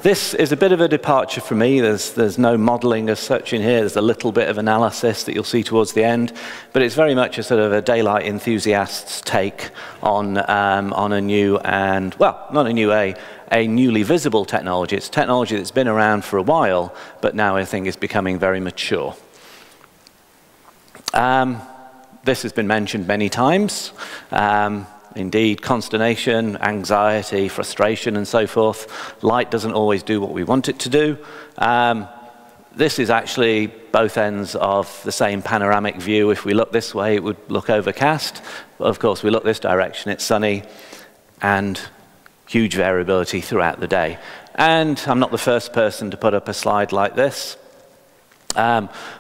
This is a bit of a departure for me. There's no modeling as such in here. There's a little bit of analysis that you'll see towards the end, but it's very much a sort of a daylight enthusiast's take on a new and, well, not a new, a newly visible technology. It's technology that's been around for a while, but now I think is becoming very mature. This has been mentioned many times. Indeed, consternation, anxiety, frustration, and so forth. Light doesn't always do what we want it to do. This is actually both ends of the same panoramic view. If we look this way, it would look overcast. But of course, we look this direction, it's sunny, and huge variability throughout the day. And I'm not the first person to put up a slide like this.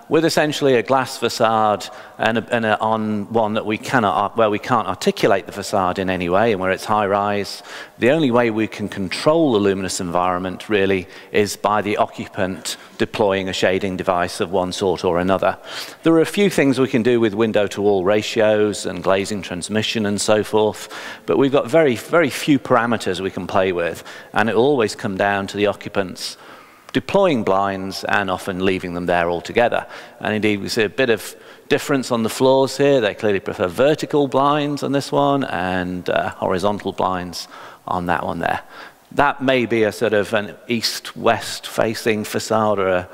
With essentially a glass facade and on one that where we can't articulate the facade in any way and where it's high rise, the only way we can control the luminous environment really is by the occupant deploying a shading device of one sort or another. There are a few things we can do with window to wall ratios and glazing transmission and so forth, but we've got very, very few parameters we can play with, and it will always come down to the occupants deploying blinds and often leaving them there altogether. And indeed, we see a bit of difference on the floors here. They clearly prefer vertical blinds on this one and horizontal blinds on that one there. That may be a sort of an east-west facing facade, or a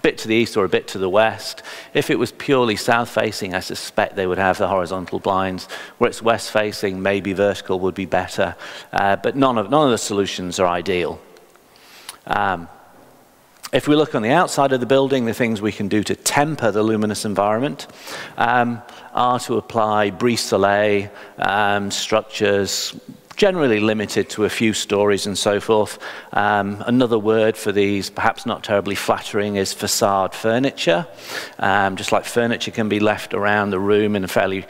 bit to the east or a bit to the west. If it was purely south-facing, I suspect they would have the horizontal blinds. Where it's west-facing, maybe vertical would be better. But none of the solutions are ideal. If we look on the outside of the building, the things we can do to temper the luminous environment are to apply brise-soleil structures, generally limited to a few stories and so forth. Another word for these, perhaps not terribly flattering, is facade furniture. Just like furniture can be left around the room in a fairly,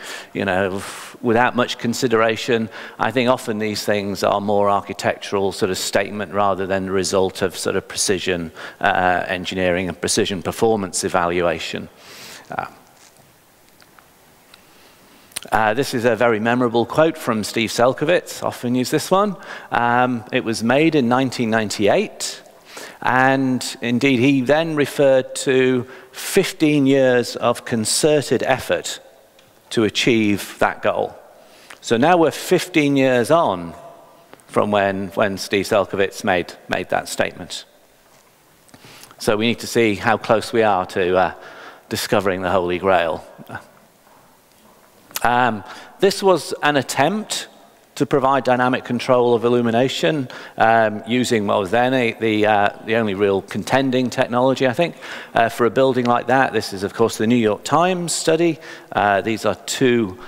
without much consideration, I think often these things are more architectural sort of statement rather than the result of sort of precision engineering and precision performance evaluation. This is a very memorable quote from Steve Selkowitz. Often use this one. It was made in 1998, and indeed he then referred to 15 years of concerted effort to achieve that goal. So now we're 15 years on from when Steve Selkowitz made that statement. So we need to see how close we are to discovering the Holy Grail. This was an attempt to provide dynamic control of illumination using what was then the only real contending technology, I think, for a building like that. This is, of course, the New York Times study. These are two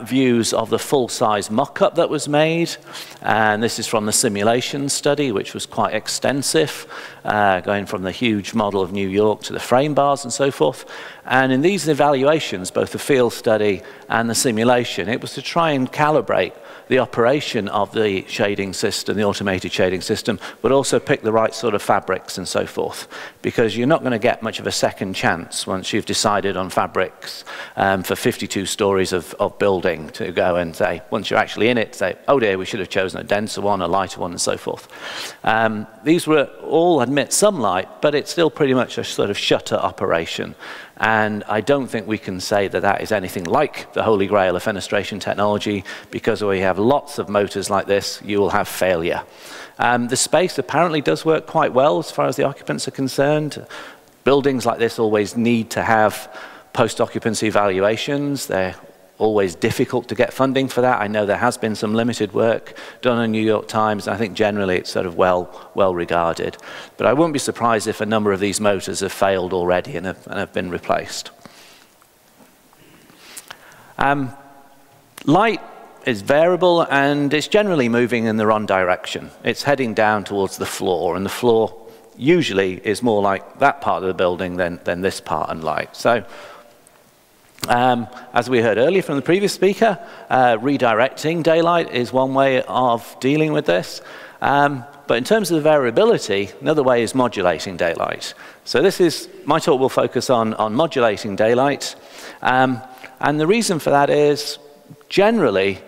views of the full-size mock-up that was made, and this is from the simulation study, which was quite extensive, going from the huge model of New York to the frame bars and so forth. And in these evaluations, both the field study and the simulation, it was to try and calibrate the operation of the shading system, the automated shading system, but also pick the right sort of fabrics and so forth, because you're not going to get much of a second chance once you've decided on fabrics for 52 stories of building to go and say, once you're actually in it, say, oh dear, we should have chosen a denser one, a lighter one, and so forth. These were all admit some light, but it's still pretty much a sort of shutter operation. And I don't think we can say that that is anything like the Holy Grail of fenestration technology, because where you have lots of motors like this, you will have failure. The space apparently does work quite well as far as the occupants are concerned. Buildings like this always need to have post-occupancy evaluations. They're always difficult to get funding for that. I know there has been some limited work done on New York Times, and I think generally it's sort of well regarded. But I wouldn't be surprised if a number of these motors have failed already and have been replaced. Light is variable, and it's generally moving in the wrong direction. It's heading down towards the floor, and the floor usually is more like that part of the building than this part and light. So as we heard earlier from the previous speaker, redirecting daylight is one way of dealing with this. But in terms of the variability, another way is modulating daylight. So my talk will focus on modulating daylight. And the reason for that is, generally,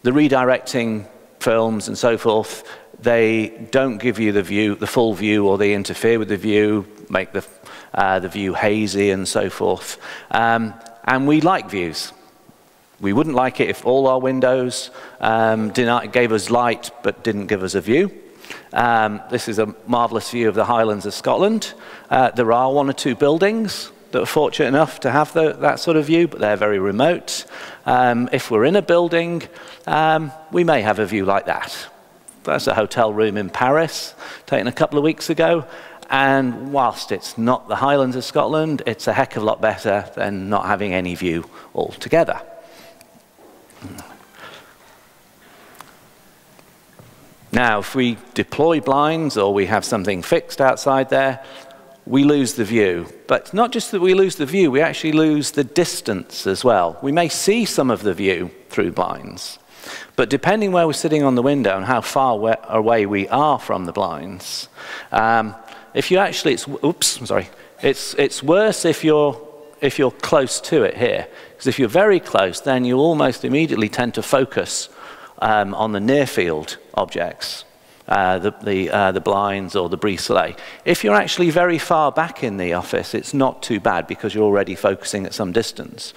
the redirecting films and so forth they don't give you the full view, or they interfere with the view, make the view hazy and so forth. And we like views. We wouldn't like it if all our windows gave us light but didn't give us a view. This is a marvelous view of the Highlands of Scotland. There are one or two buildings that are fortunate enough to have that sort of view, but they're very remote. If we're in a building, we may have a view like that. That's a hotel room in Paris, taken a couple of weeks ago. And whilst it's not the Highlands of Scotland, it's a heck of a lot better than not having any view altogether. Now, if we deploy blinds or we have something fixed outside there, we lose the view. But not just that we lose the view, we actually lose the distance as well. We may see some of the view through blinds, but depending where we're sitting on the window and how far away we are from the blinds, if you actually, it's worse if you're close to it here. Because if you're very close, then you almost immediately tend to focus on the near-field objects, the blinds or the brise-soleil. If you're actually very far back in the office, it's not too bad because you're already focusing at some distance.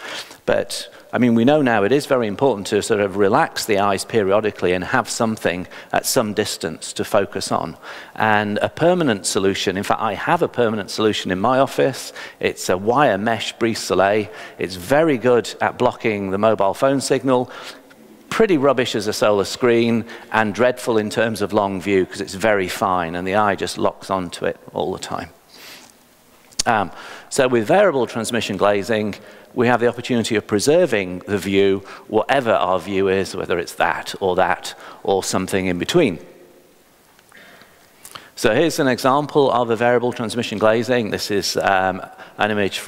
But I mean, we know now it is very important to sort of relax the eyes periodically and have something at some distance to focus on. And a permanent solution, in fact, I have a permanent solution in my office. It's a wire mesh brise-soleil. It's very good at blocking the mobile phone signal. Pretty rubbish as a solar screen, and dreadful in terms of long view because it's very fine and the eye just locks onto it all the time. So with variable transmission glazing, we have the opportunity of preserving the view, whatever our view is, whether it's that or something in between. So here's an example of a variable transmission glazing. This is an image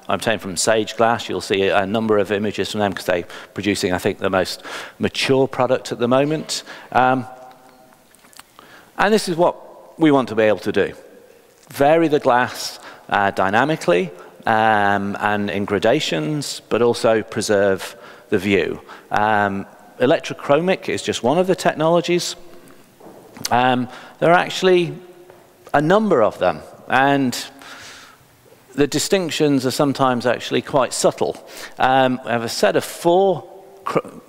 obtained from Sage Glass. You'll see a number of images from them because they're producing, I think, the most mature product at the moment. And this is what we want to be able to do. Vary the glass dynamically and in gradations, but also preserve the view. Electrochromic is just one of the technologies. There are actually a number of them, and the distinctions are sometimes actually quite subtle. We have a set of 4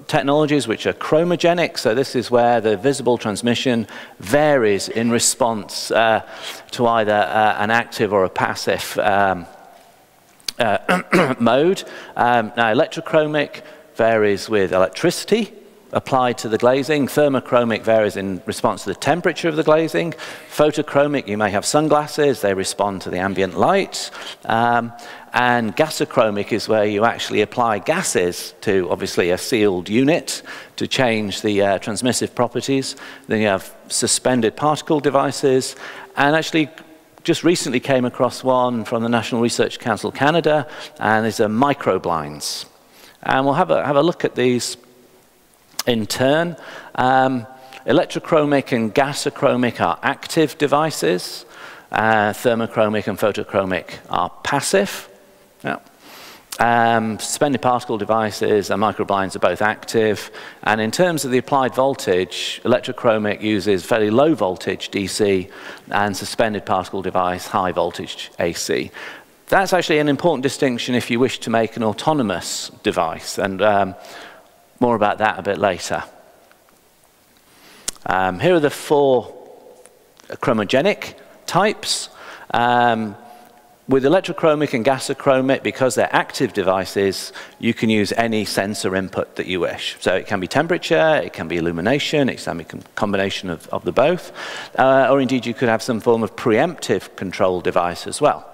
technologies which are chromogenic, so this is where the visible transmission varies in response to either an active or a passive mode. Now, electrochromic varies with electricity applied to the glazing. Thermochromic varies in response to the temperature of the glazing. Photochromic, you may have sunglasses, they respond to the ambient light. And gasochromic is where you actually apply gases to, obviously, a sealed unit to change the transmissive properties. Then you have suspended particle devices, and actually just recently came across one from the National Research Council Canada, and these are microblinds. And we'll have a look at these in turn. Electrochromic and gasochromic are active devices. Thermochromic and photochromic are passive. Yeah. Suspended particle devices and microblinds are both active. And in terms of the applied voltage, electrochromic uses fairly low voltage DC, and suspended particle device high voltage AC. That's actually an important distinction if you wish to make an autonomous device, and more about that a bit later. Here are the 4 chromogenic types. With electrochromic and gasochromic, because they're active devices, you can use any sensor input that you wish. So it can be temperature, it can be illumination, it can be a combination of the both, or indeed you could have some form of preemptive control device as well.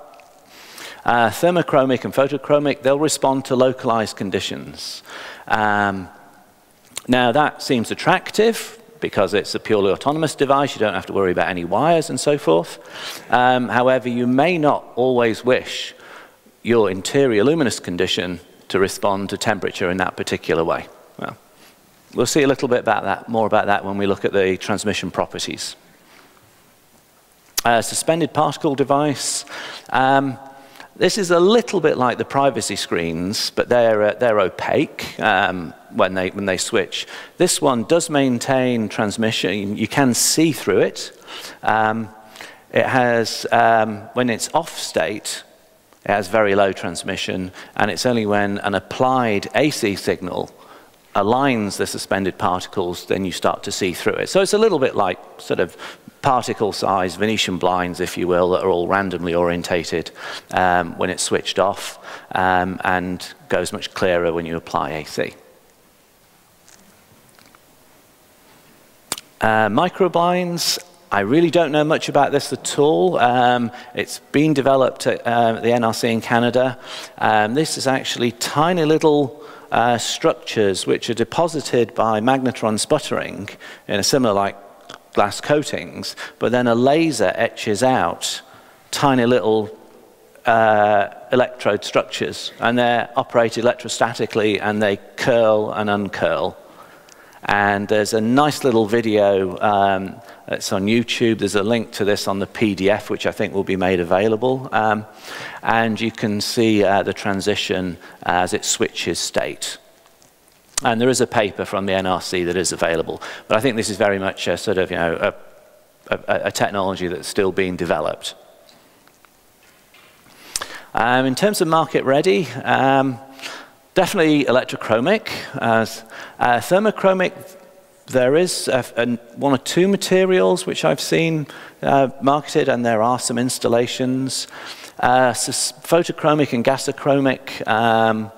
Thermochromic and photochromic, they'll respond to localized conditions. Now that seems attractive because it's a purely autonomous device. You don't have to worry about any wires and so forth. However, you may not always wish your interior luminous condition to respond to temperature in that particular way. Well, we'll see a little bit about that, more about that when we look at the transmission properties. Suspended particle device. This is a little bit like the privacy screens, but they're opaque when they switch. This one does maintain transmission. You can see through it. It has, when it's off state, it has very low transmission, and it's only when an applied AC signal aligns the suspended particles, then you start to see through it. So it's a little bit like sort of particle-sized Venetian blinds, if you will, that are all randomly orientated when it's switched off, and goes much clearer when you apply AC. Microblinds, I really don't know much about this at all. It's been developed at the NRC in Canada. This is actually tiny little structures which are deposited by magnetron sputtering in a similar like glass coatings, but then a laser etches out tiny little electrode structures, and they're operated electrostatically, and they curl and uncurl. And there's a nice little video that's on YouTube. There's a link to this on the PDF, which I think will be made available. And you can see the transition as it switches state. And there is a paper from the NRC that is available. But I think this is very much a sort of, you know, a technology that's still being developed. In terms of market ready, definitely electrochromic. Thermochromic, there is one or two materials which I've seen marketed, and there are some installations. Photochromic and gasochromic,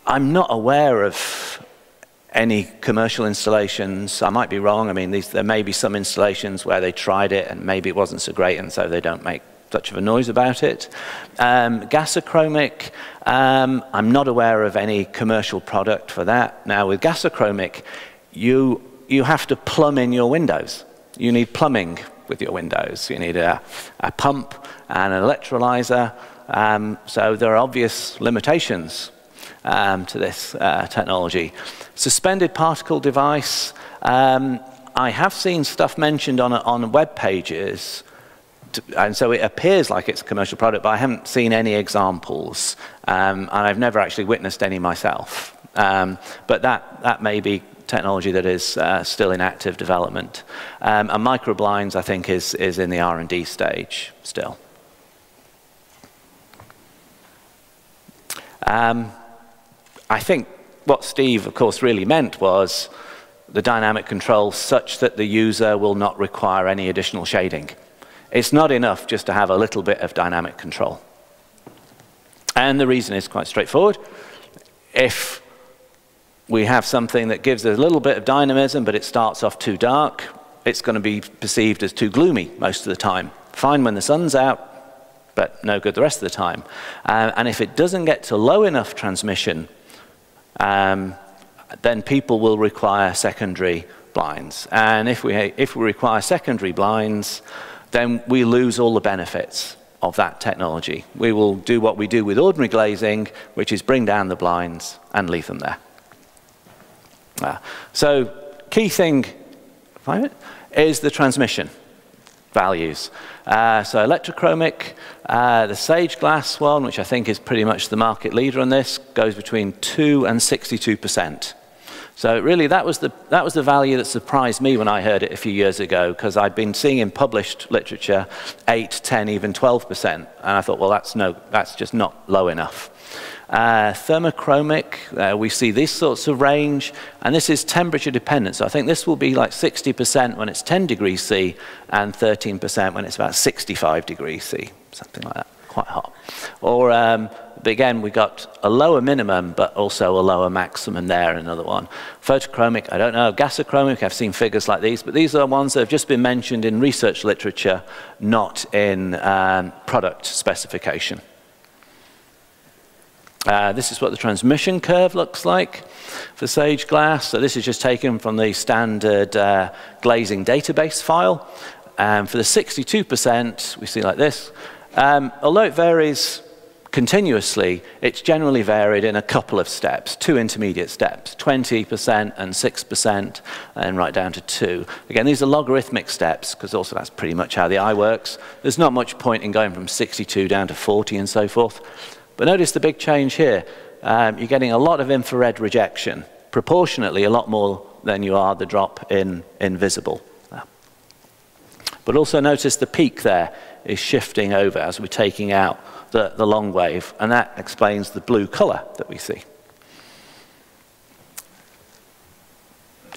I'm not aware of any commercial installations. I might be wrong. I mean, there may be some installations where they tried it and maybe it wasn't so great, and so they don't make such of a noise about it. Gasochromic, I'm not aware of any commercial product for that. Now, with gasochromic, you have to plumb in your windows. You need plumbing with your windows. You need a pump and an electrolyzer. So there are obvious limitations to this technology. Suspended particle device, I have seen stuff mentioned on web pages, and so it appears like it's a commercial product, but I haven't seen any examples, and I've never actually witnessed any myself. But that may be technology that is still in active development. And microblinds, I think, is in the R&D stage still. I think what Steve, of course, really meant was the dynamic control such that the user will not require any additional shading. It's not enough just to have a little bit of dynamic control. And the reason is quite straightforward. If we have something that gives us a little bit of dynamism, but it starts off too dark, it's going to be perceived as too gloomy most of the time. Fine when the sun's out, but no good the rest of the time. And if it doesn't get to low enough transmission, then people will require secondary blinds. And if we require secondary blinds, then we lose all the benefits of that technology. We will do what we do with ordinary glazing, which is bring down the blinds and leave them there. So key thing is the transmission values. So electrochromic, the Sage Glass one, which I think is pretty much the market leader on this, goes between 2 and 62%. So really, that was the value that surprised me when I heard it a few years ago, because I'd been seeing in published literature 8, 10, even 12%, and I thought, well, that's just not low enough. Thermochromic, we see these sorts of range, and this is temperature dependent. So I think this will be like 60% when it's 10 degrees C and 13% when it's about 65 degrees C, something like that, quite hot. Or again, we got a lower minimum, but also a lower maximum there, another one. Photochromic, I don't know. Gasochromic, I've seen figures like these, but these are ones that have just been mentioned in research literature, not in product specification. This is what the transmission curve looks like for Sage Glass. So this is just taken from the standard glazing database file. For the 62%, we see like this. Although it varies continuously, it's generally varied in a couple of steps, 2 intermediate steps, 20% and 6%, and right down to 2. Again, these are logarithmic steps, because also that's pretty much how the eye works. There's not much point in going from 62 down to 40 and so forth. But notice the big change here. You're getting a lot of infrared rejection, proportionately a lot more than you are the drop in visible. But also notice the peak there is shifting over as we're taking out the long wave, and that explains the blue color that we see.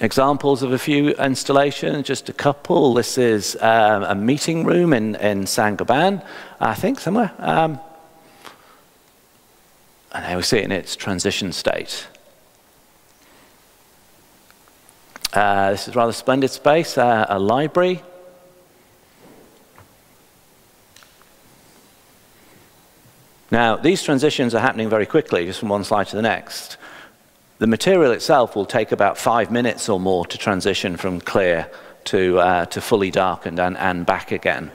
Examples of a few installations, just a couple. This is a meeting room in Saint-Gobain, I think, somewhere. And there we see it in its transition state. This is a rather splendid space, a library. Now, these transitions are happening very quickly, just from one slide to the next. The material itself will take about 5 minutes or more to transition from clear to fully darkened and back again,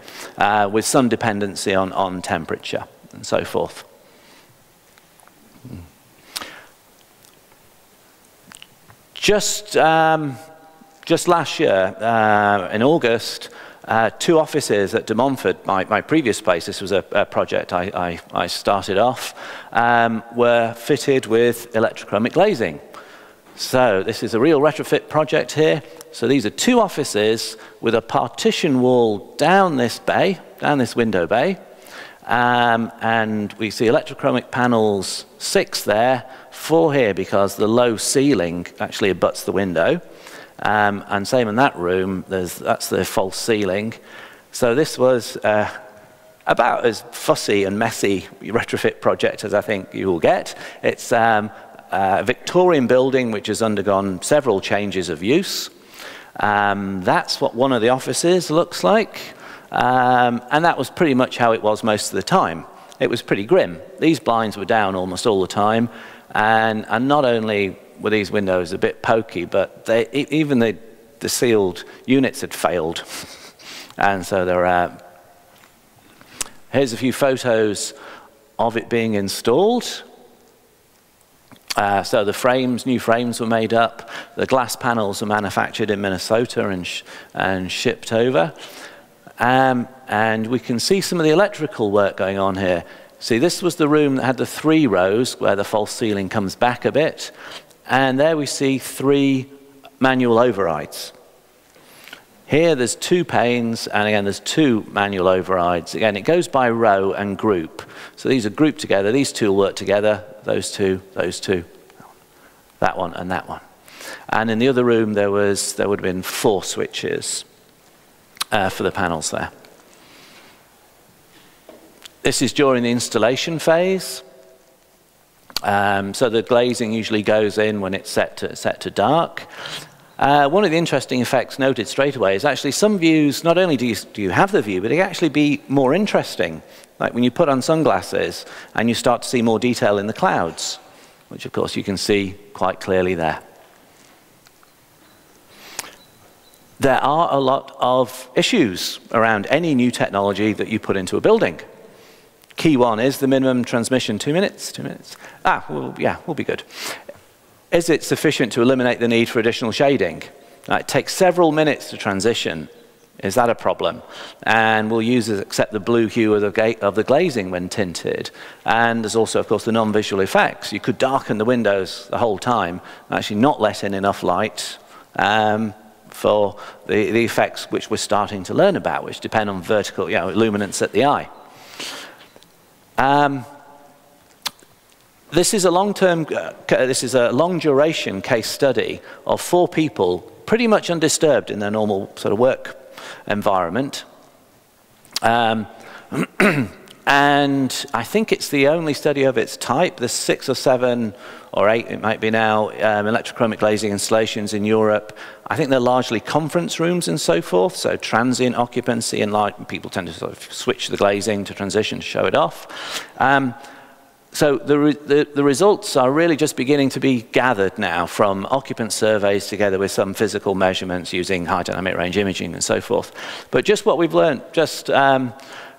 with some dependency on temperature and so forth. Just last year, in August, 2 offices at De Montfort, my previous place, this was a project I started off, were fitted with electrochromic glazing. So this is a real retrofit project here. So these are 2 offices with a partition wall down this bay, down this window bay. And we see electrochromic panels, 6 there, 4 here because the low ceiling actually abuts the window. And same in that room, that's the false ceiling. So this was about as fussy and messy retrofit project as I think you will get. It's a Victorian building which has undergone several changes of use. That's what one of the offices looks like. And that was pretty much how it was most of the time. It was pretty grim. These blinds were down almost all the time. And not only were these windows a bit pokey, but even the sealed units had failed. And so here's a few photos of it being installed. So the new frames were made up. The glass panels were manufactured in Minnesota and shipped over. And we can see some of the electrical work going on here. See, this was the room that had the 3 rows where the false ceiling comes back a bit. And there we see 3 manual overrides. Here there's 2 panes, and again there's 2 manual overrides. Again, it goes by row and group. So these are grouped together. These 2 will work together. Those two, that one and that one. And in the other room there would have been 4 switches for the panels there. This is during the installation phase. So the glazing usually goes in when it's set to dark. One of the interesting effects noted straight away is actually some views, not only do you have the view, but they can actually be more interesting. Like when you put on sunglasses and you start to see more detail in the clouds, which of course you can see quite clearly there. There are a lot of issues around any new technology that you put into a building. Key one is the minimum transmission, 2 minutes, 2 minutes. Well, yeah, we'll be good. Is it sufficient to eliminate the need for additional shading? It takes several minutes to transition. Is that a problem? And will users accept the blue hue of the glazing when tinted? And there's also, of course, the non-visual effects. You could darken the windows the whole time, actually not let in enough light for the effects which we're starting to learn about, which depend on vertical, illuminance at the eye. This is a long-duration case study of 4 people, pretty much undisturbed in their normal sort of work environment. And I think it's the only study of its type. There's 6 or 7 or 8, it might be now, electrochromic glazing installations in Europe. I think they're largely conference rooms and so forth, so transient occupancy and light. People tend to sort of switch the glazing to transition to show it off. So the results are really just beginning to be gathered now from occupant surveys together with some physical measurements using high dynamic range imaging and so forth. But just what we've learned just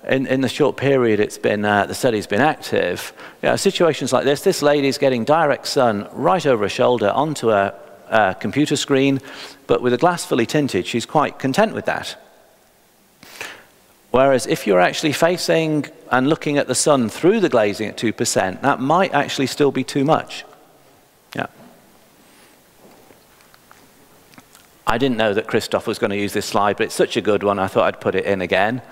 in the short period it's been, the study's been active, situations like this lady's getting direct sun right over her shoulder onto a computer screen, but with the glass fully tinted, she's quite content with that. Whereas if you're actually facing and looking at the sun through the glazing at 2%, that might actually still be too much. Yeah. I didn't know that Christoph was going to use this slide, but it's such a good one, I thought I'd put it in again.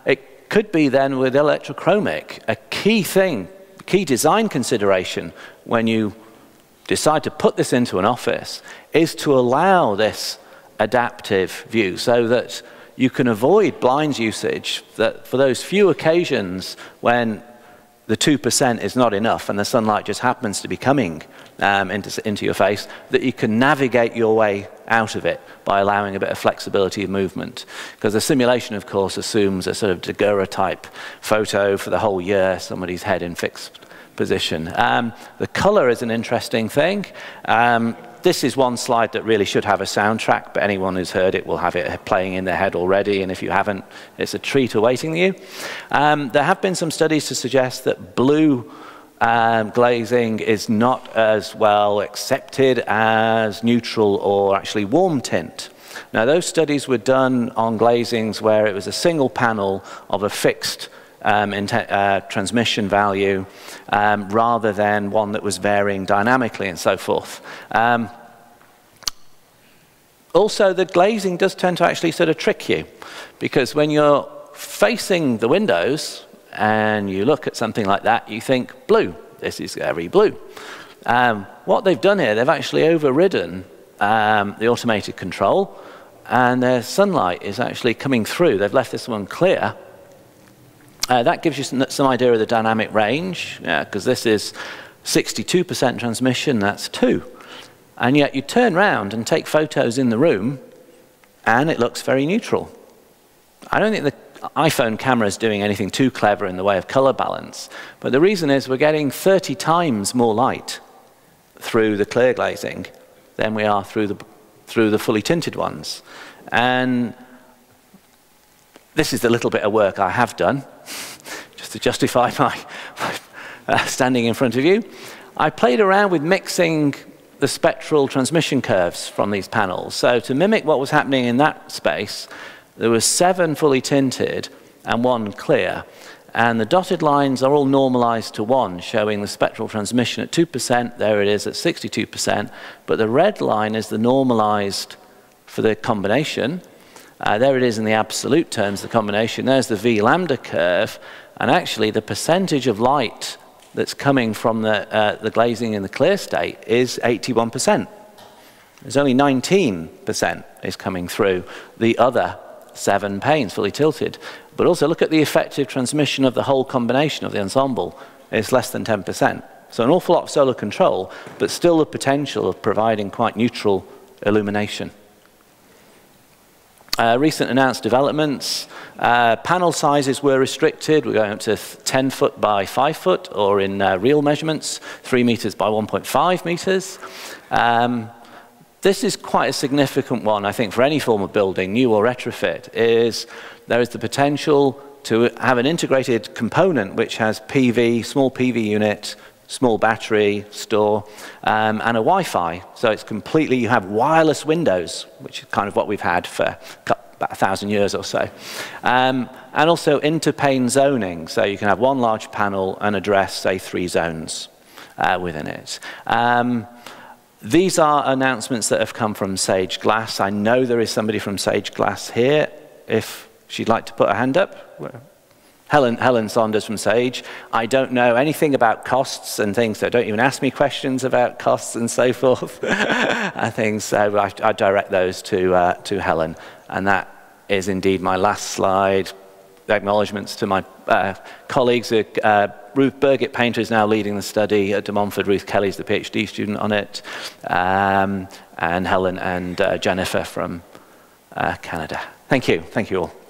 It could be then with electrochromic, a key thing, key design consideration when you decide to put this into an office is to allow this adaptive view so that you can avoid blinds usage, that for those few occasions when the 2% is not enough and the sunlight just happens to be coming into your face, that you can navigate your way out of it by allowing a bit of flexibility of movement. Because the simulation, of course, assumes a sort of daguerreotype photo for the whole year, somebody's head in fixed position. The color is an interesting thing. This is one slide that really should have a soundtrack, but anyone who's heard it will have it playing in their head already, and if you haven't, it's a treat awaiting you. There have been some studies to suggest that blue glazing is not as well accepted as neutral or actually warm tint. Now, those studies were done on glazings where it was a single panel of a fixed transmission value rather than one that was varying dynamically and so forth. Also, the glazing does tend to actually sort of trick you, because when you're facing the windows and you look at something like that, you think blue, this is very blue. What they've done here, they've actually overridden the automated control, and their sunlight is actually coming through. They've left this one clear. That gives you some idea of the dynamic range, because this is 62% transmission, that's 2. And yet you turn around and take photos in the room, and it looks very neutral. I don't think the iPhone camera is doing anything too clever in the way of color balance, but the reason is we're getting 30 times more light through the clear glazing than we are through the fully tinted ones. And this is the little bit of work I have done, just to justify my standing in front of you. I played around with mixing the spectral transmission curves from these panels. So to mimic what was happening in that space, there were 7 fully tinted and 1 clear. And the dotted lines are all normalized to 1, showing the spectral transmission at 2%. There it is at 62%. But the red line is the normalized for the combination. There it is in the absolute terms, the combination. There's the V lambda curve. And actually, the percentage of light that's coming from the glazing in the clear state is 81%. There's only 19% is coming through the other 7 panes, fully tilted. But also look at the effective transmission of the whole combination of the ensemble. It's less than 10%. So an awful lot of solar control, but still the potential of providing quite neutral illumination. Recent announced developments, panel sizes were restricted. We're going up to 10 foot by 5 foot, or in real measurements, 3 meters by 1.5 meters. This is quite a significant one, I think, for any form of building, new or retrofit, is there is the potential to have an integrated component which has PV, small PV unit, small battery, store, and a Wi-Fi. So it's completely, you have wireless windows, which is kind of what we've had for about 1,000 years or so. And also interpane zoning, so you can have one large panel and address, say, 3 zones within it. These are announcements that have come from Sage Glass. I know there is somebody from Sage Glass here, if she'd like to put her hand up. Helen Saunders from Sage. I don't know anything about costs and things, so don't even ask me questions about costs and so forth. I think so. I direct those to Helen. And that is indeed my last slide. Acknowledgements to my colleagues. Ruth Birgit Painter is now leading the study at De Montfort. Ruth Kelly's the PhD student on it. And Helen and Jennifer from Canada. Thank you. Thank you all.